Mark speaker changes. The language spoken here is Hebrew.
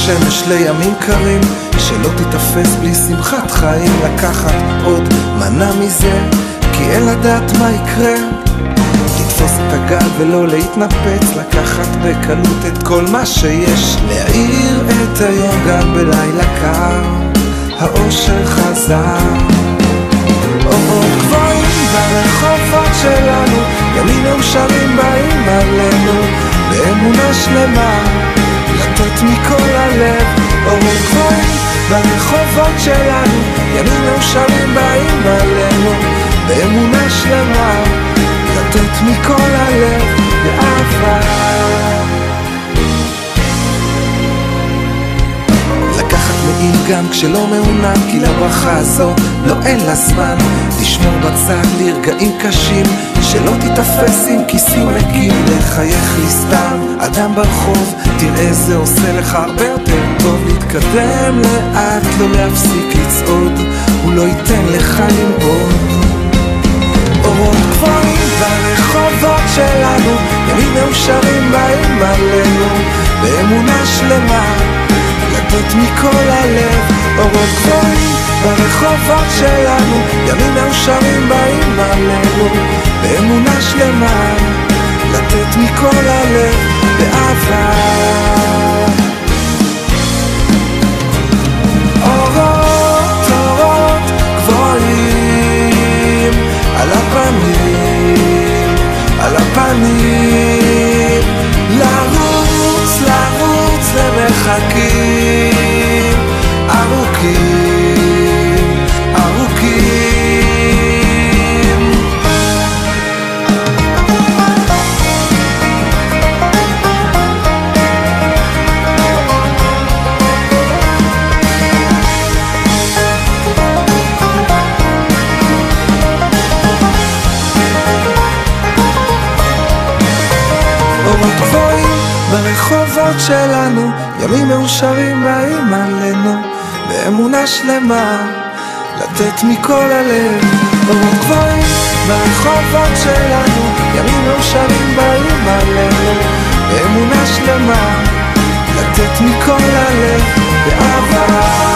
Speaker 1: השמש לימים קרים, שלא תתאפס בלי שמחת חיים. לקחת עוד מנה מזה, כי אין לדעת מה יקרה. לתפוס את הגל ולא להתנפץ, לקחת בקלות את כל מה שיש. להאיר את היום גם בלילה קר, האושר חזר. אורות גבוהים ברחובות שלנו, ימים מאושרים באים עלינו, באמונה שלמה לתת מכל הלב. אורות גבוהים ברחובות שלנו, ימים מאושרים באים עלינו, באמונה שלמה לתת מכל הלב באהבה. לקחת מעיל גם כשלא מעונן, כי לברכה הזו לא אין לה זמן. תשמור בצד לרגעים קשים, שלא תתאפס עם כיסים ריקים. לחייך לי סתם אדם ברחוב, תראה זה עושה לך הרבה יותר טוב. להתקדם לאט, לא להפסיק לצעוד, הוא לא ייתן לך לנבוד. אורות גבוהים ברחובות שלנו, ימים מאושרים באים עלינו, באמונה שלמה לתת מכל הלב. אורות גבוהים ברחובות שלנו, ימים מאושרים באים עלינו, באמונה שלמה לתת מכל הלב באהבה. אורות, אורות גבוהים על הפנים, על הפנים, לרוץ, לרוץ למרחקים ארוכים, ארוכים. אורות גבוהים ברחובות שלנו, ימים מאושרים באים עלינו, באמונה שלמה לתת מכל הלב. אורות גבוהים ברחובות שלנו, ימים מאושרים באים עלינו, באמונה שלמה לתת מכל הלב באהבה.